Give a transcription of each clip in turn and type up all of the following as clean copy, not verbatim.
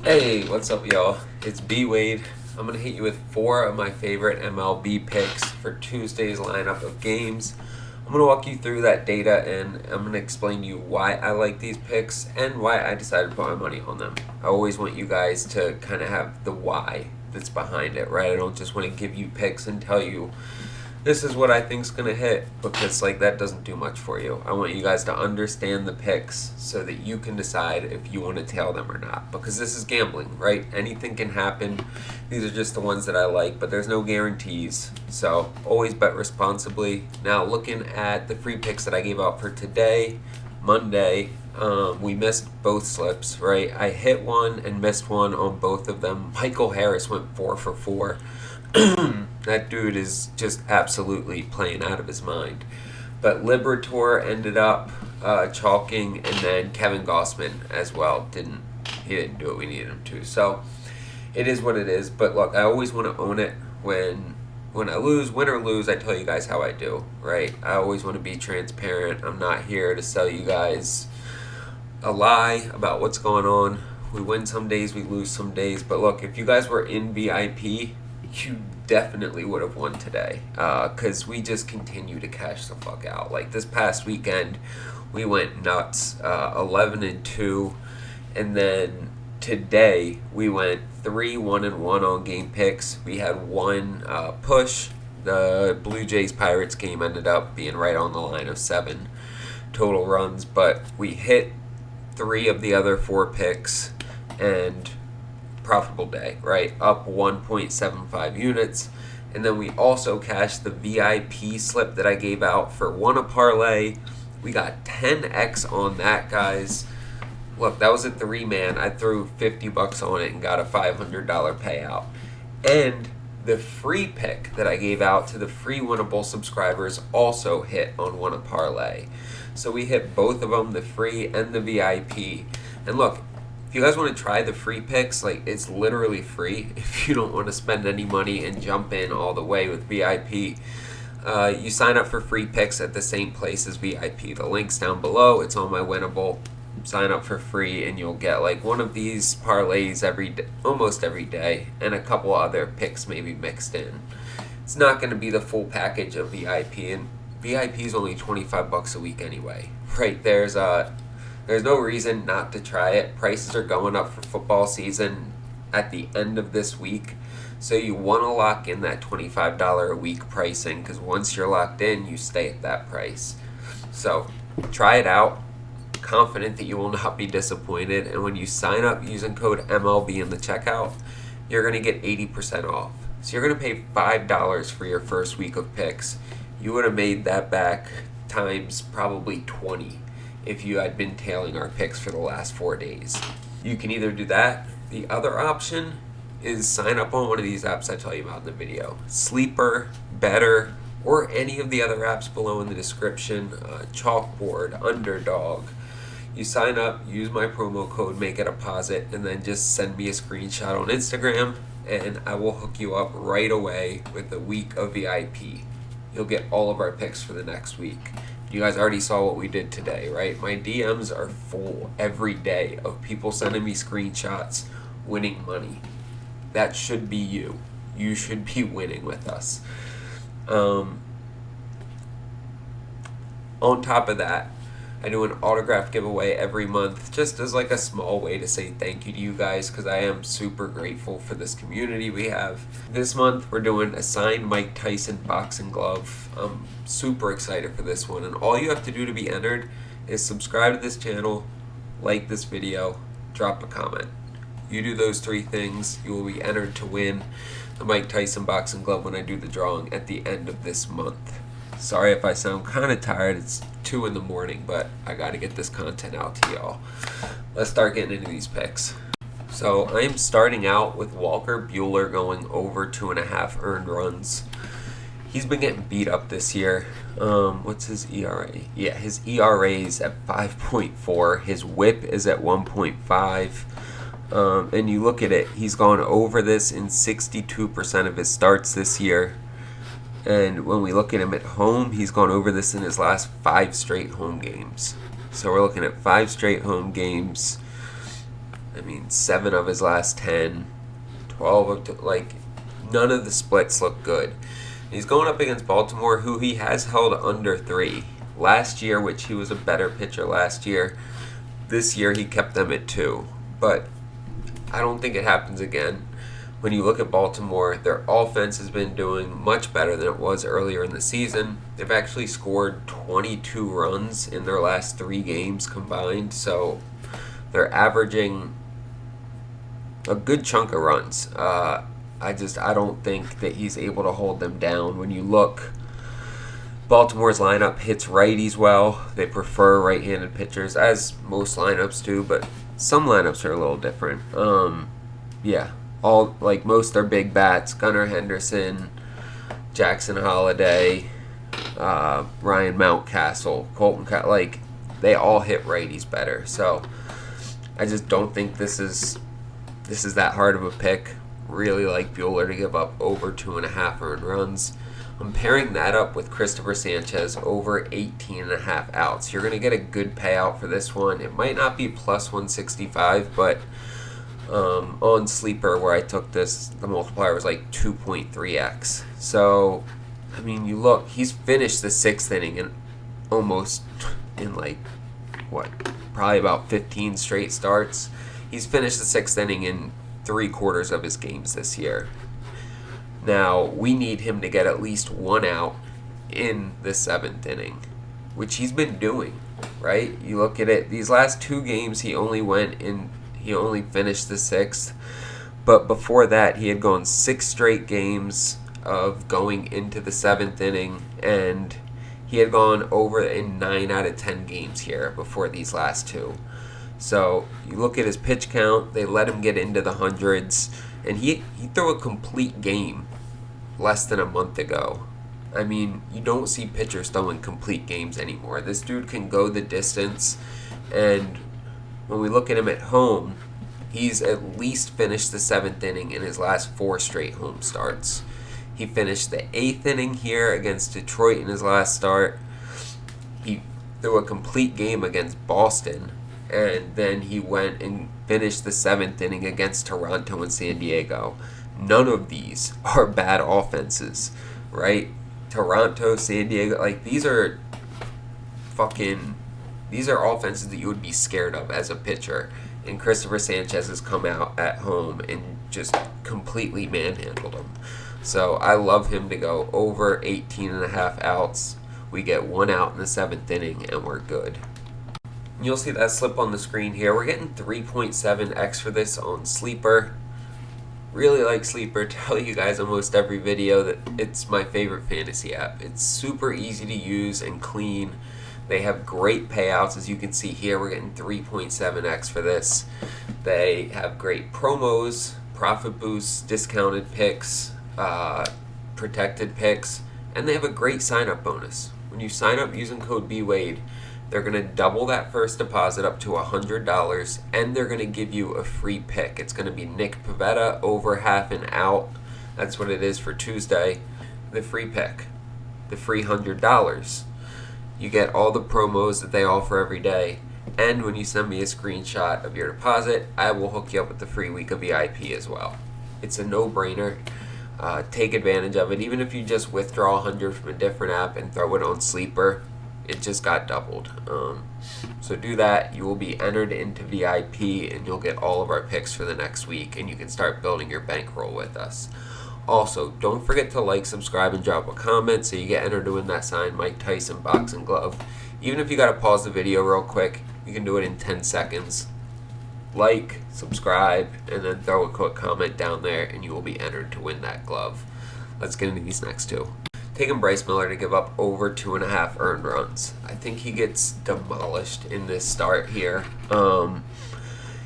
Hey, what's up, y'all? It's BWADE. I'm going to hit you with 4 of my favorite MLB picks for Tuesday's lineup of games. I'm going to walk you through that data and I'm going to explain to you why I like these picks and why I decided to put my money on them. I always want you guys to kind of have the why that's behind it, right? I don't just want to give you picks and tell you this is what I think's going to hit, because that doesn't do much for you. I want you guys to understand the picks so that you can decide if you want to tail them or not, because this is gambling, right? Anything can happen. These are just the ones that I like, but there's no guarantees, so always bet responsibly. Now, looking at the free picks that I gave out for today, Monday, we missed both slips, right? I hit one and missed one on both of them. Michael Harris went 4 for 4. That dude is just absolutely playing out of his mind. But Liberator ended up chalking, and then Kevin Gossman as well didn't do what we needed him to. So it is what it is. But look, I always want to own it when I lose, win or lose. I tell you guys how I do, right? I always want to be transparent. I'm not here to sell you guys a lie about what's going on. We win some days, we lose some days. But look, if you guys were in VIP, you definitely would have won today, because we just continue to cash the fuck out. Like this past weekend, we went nuts, 11-2, and then today we went 3-1-1 on game picks. We had one push. The Blue Jays Pirates game ended up being right on the line of 7 total runs, but we hit 3 of the other 4 picks, and profitable day, right? Up 1.75 units. And then we also cashed the VIP slip that I gave out for one a parlay. We got 10x on that, guys. Look, that was a 3-man. I threw $50 on it and got a $500 payout. And the free pick that I gave out to the free winnable subscribers also hit on one a parlay. So we hit both of them, the free and the VIP. And look, if you guys want to try the free picks, it's literally free. If you don't want to spend any money and jump in all the way with VIP, you sign up for free picks at the same place as VIP. The link's down below. It's on my winnable. Sign up for free and you'll get one of these parlays almost every day, and a couple other picks maybe mixed in. It's not going to be the full package of VIP, and VIP is only $25 a week anyway. Right, there's no reason not to try it. Prices are going up for football season at the end of this week. So you want to lock in that $25 a week pricing, because once you're locked in, you stay at that price. So try it out. Confident that you will not be disappointed. And when you sign up using code MLB in the checkout, you're going to get 80% off. So you're going to pay $5 for your first week of picks. You would have made that back times probably 20 if you had been tailing our picks for the last 4 days. You can either do that. The other option is sign up on one of these apps I tell you about in the video. Sleeper, Betr, or any of the other apps below in the description. Chalkboard, Underdog. You sign up, use my promo code, make a deposit, and then just send me a screenshot on Instagram, and I will hook you up right away with a week of VIP. You'll get all of our picks for the next week. You guys already saw what we did today, right? My DMs are full every day of people sending me screenshots, winning money. That should be you. You should be winning with us. On top of that, I do an autograph giveaway every month, just as a small way to say thank you to you guys, because I am super grateful for this community we have. This month we're doing a signed Mike Tyson boxing glove. I'm super excited for this one, and all you have to do to be entered is subscribe to this channel, like this video, drop a comment. You do those 3 things, you will be entered to win the Mike Tyson boxing glove when I do the drawing at the end of this month. Sorry if I sound kind of tired. It's 2 in the morning, but I got to get this content out to y'all. Let's start getting into these picks. So I'm starting out with Walker Buehler going over 2.5 earned runs. He's been getting beat up this year. What's his ERA? Yeah, his ERA is at 5.4. His WHIP is at 1.5. And you look at it, he's gone over this in 62% of his starts this year. And when we look at him at home, he's gone over this in his last 5 straight home games. So we're looking at 5 straight home games. I mean, 7 of his last 10, 12 of, like, none of the splits look good. He's going up against Baltimore, who he has held under 3 last year, which he was a better pitcher last year. This year he kept them at 2, but I don't think it happens again. When you look at Baltimore, their offense has been doing much better than it was earlier in the season. They've actually scored 22 runs in their last 3 games combined, so they're averaging a good chunk of runs. I don't think that he's able to hold them down. When you look, Baltimore's lineup hits righties well. They prefer right-handed pitchers, as most lineups do, but some lineups are a little different. Most are big bats. Gunnar Henderson, Jackson Holliday, Ryan Mountcastle, Colton they all hit righties better. So I just don't think this is that hard of a pick. Really like Buehler to give up over 2.5 earned runs. I'm pairing that up with Christopher Sanchez over 18.5 outs. You're going to get a good payout for this one. It might not be plus 165, but on Sleeper where I took this, the multiplier was like 2.3x. So, I mean, you look, he's finished the 6th inning probably about 15 straight starts. He's finished the 6th inning in 3/4 of his games this year. Now, we need him to get at least 1 out in the 7th inning, which he's been doing, right? You look at it, these last 2 games, he only finished the 6th. But before that, he had gone 6 straight games of going into the 7th inning, and he had gone over in 9 out of 10 games here before these last 2. So you look at his pitch count, they let him get into the hundreds, and he threw a complete game less than a month ago. I mean, you don't see pitchers throwing complete games anymore. This dude can go the distance, and when we look at him at home, he's at least finished the 7th inning in his last 4 straight home starts. He finished the 8th inning here against Detroit in his last start. He threw a complete game against Boston, and then he went and finished the 7th inning against Toronto and San Diego. None of these are bad offenses, right? Toronto, San Diego, these are offenses that you would be scared of as a pitcher. And Christopher Sanchez has come out at home and just completely manhandled him. So I love him to go over 18.5 outs. We get 1 out in the 7th inning, and we're good. You'll see that slip on the screen here. We're getting 3.7x for this on Sleeper. Really like Sleeper. Tell you guys almost every video that it's my favorite fantasy app. It's super easy to use and clean. They have great payouts. As you can see here, we're getting 3.7x for this. They have great promos, profit boosts, discounted picks, protected picks, and they have a great sign-up bonus. When you sign up using code BWADE, they're going to double that first deposit up to $100, and they're going to give you a free pick. It's going to be Nick Pivetta over half an out. That's what it is for Tuesday. The free pick, the free $100. You get all the promos that they offer every day, and when you send me a screenshot of your deposit, I will hook you up with the free week of VIP as well. It's a no-brainer. Take advantage of it. Even if you just withdraw 100 from a different app and throw it on Sleeper, it just got doubled. So do that. You will be entered into VIP, and you'll get all of our picks for the next week, and you can start building your bankroll with us. Also, don't forget to like, subscribe, and drop a comment so you get entered to win that signed Mike Tyson boxing glove. Even if you got to pause the video real quick, you can do it in 10 seconds. Like, subscribe, and then throw a quick comment down there, and you will be entered to win that glove. Let's get into these next 2. Taking Bryce Miller to give up over 2.5 earned runs. I think he gets demolished in this start here.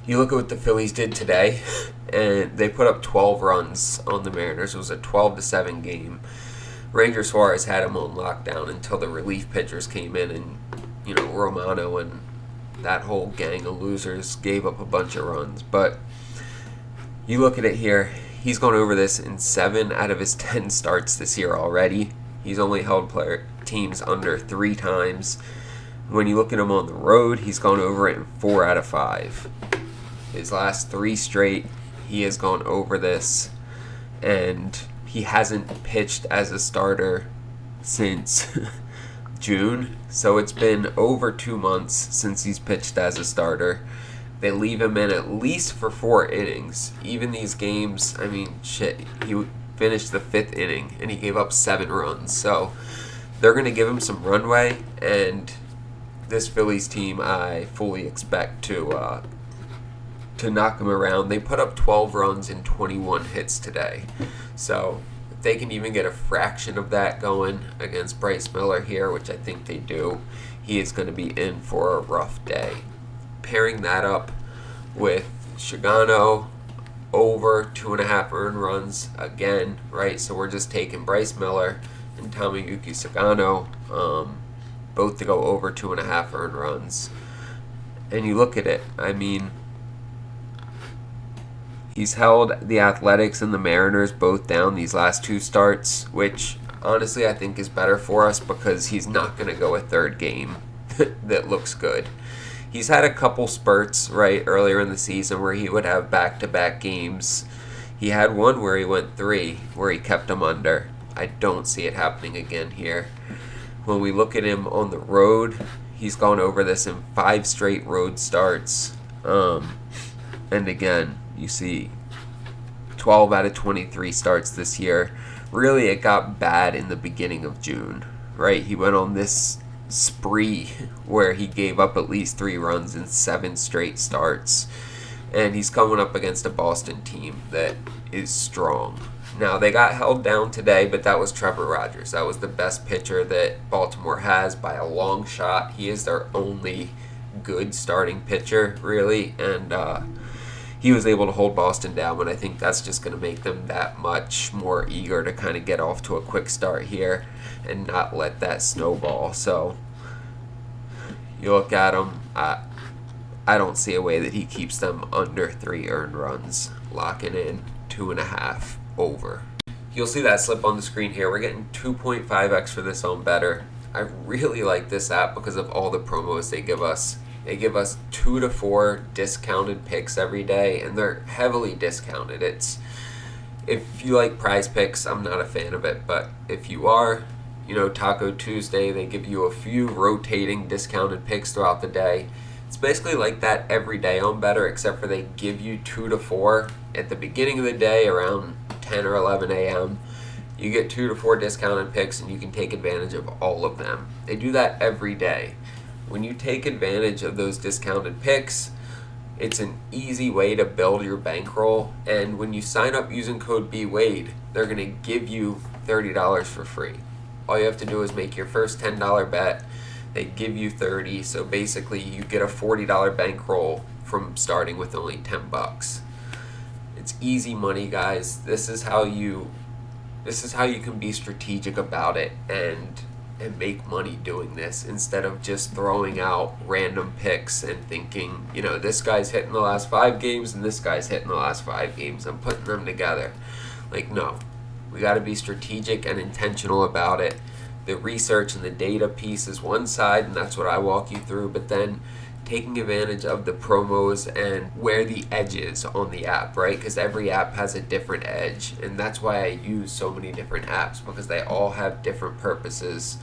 You look at what the Phillies did today, and they put up 12 runs on the Mariners. It was a 12-7 game. Ranger Suarez had him on lockdown until the relief pitchers came in, and Romano and that whole gang of losers gave up a bunch of runs. But you look at it here, he's gone over this in 7 out of his 10 starts this year already. He's only held teams under 3 times. When you look at him on the road, he's gone over it in 4 out of 5. His last 3 straight, he has gone over this, and he hasn't pitched as a starter since June, so it's been over 2 months since he's pitched as a starter. They leave him in at least for 4 innings. Even these games, I mean, shit, he finished the 5th inning and he gave up 7 runs. So they're going to give him some runway, and this Phillies team I fully expect to knock him around. They put up 12 runs and 21 hits today. So if they can even get a fraction of that going against Bryce Miller here, which I think they do, he is going to be in for a rough day. Pairing that up with Sugano over 2.5 earned runs again, right? So we're just taking Bryce Miller and Tomoyuki Sugano, both to go over 2.5 earned runs. And you look at it, I mean, he's held the Athletics and the Mariners both down these last 2 starts, which honestly I think is better for us because he's not going to go a third game that looks good. He's had a couple spurts, right, earlier in the season where he would have back-to-back games. He had one where he went 3, where he kept them under. I don't see it happening again here. When we look at him on the road, he's gone over this in 5 straight road starts. And again, you see 12 out of 23 starts this year. Really, it got bad in the beginning of June, right? He went on this spree where he gave up at least 3 runs in 7 straight starts, and he's coming up against a Boston team that is strong. Now, they got held down today, but that was Trevor Rogers. That was the best pitcher that Baltimore has by a long shot. He is their only good starting pitcher, really, and he was able to hold Boston down, but I think that's just going to make them that much more eager to kind of get off to a quick start here and not let that snowball. So you look at him, I don't see a way that he keeps them under 3 earned runs, locking in 2.5 over. You'll see that slip on the screen here. We're getting 2.5x for this on Betr. I really like this app because of all the promos they give us. They give us 2 to 4 discounted picks every day, and they're heavily discounted. If you like PrizePicks, I'm not a fan of it, but if you are, Taco Tuesday, they give you a few rotating discounted picks throughout the day. It's basically like that every day on Betr, except for they give you 2 to 4 at the beginning of the day around 10 or 11 a.m. You get 2 to 4 discounted picks, and you can take advantage of all of them. They do that every day. When you take advantage of those discounted picks, it's an easy way to build your bankroll. And when you sign up using code BWADE, they're going to give you $30 for free. All you have to do is make your first $10 bet. They give you $30, so basically you get a $40 bankroll from starting with only $10. It's easy money, guys. This is how you can be strategic about it and make money doing this instead of just throwing out random picks and thinking, this guy's hitting the last 5 games and this guy's hitting the last 5 games. I'm putting them together. No. We got to be strategic and intentional about it. The research and the data piece is one side, and that's what I walk you through, but then taking advantage of the promos and where the edge is on the app, right? Because every app has a different edge, and that's why I use so many different apps, because they all have different purposes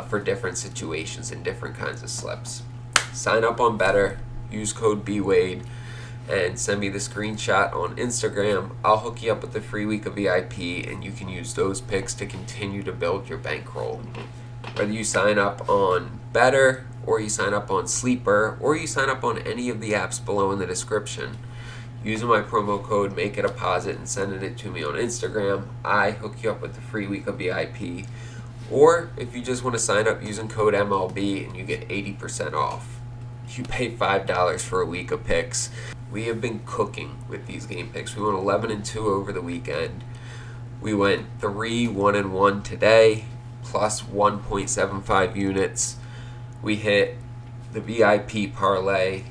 for different situations and different kinds of slips. Sign up on Betr, use code BWADE, and send me the screenshot on Instagram. I'll hook you up with the free week of VIP, and you can use those picks to continue to build your bankroll. Whether you sign up on Betr, or you sign up on Sleeper, or you sign up on any of the apps below in the description, using my promo code, make a deposit, and sending it to me on Instagram, I hook you up with the free week of VIP. Or if you just want to sign up using code MLB and you get 80% off, you pay $5 for a week of picks. We have been cooking with these game picks. We went 11-2 over the weekend. We went 3-1-1 today, plus 1.75 units. We hit the VIP parlay,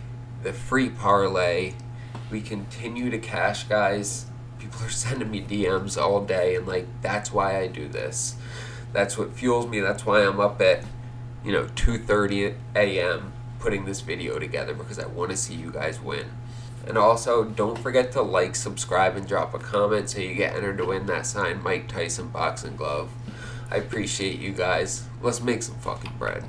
the free parlay. We continue to cash, guys. People are sending me DMs all day, and that's why I do this. That's what fuels me. That's why I'm up at 2:30 a.m. putting this video together, because I want to see you guys win. And also, don't forget to like, subscribe, and drop a comment so you get entered to win that signed Mike Tyson boxing glove. I appreciate you guys. Let's make some fucking bread.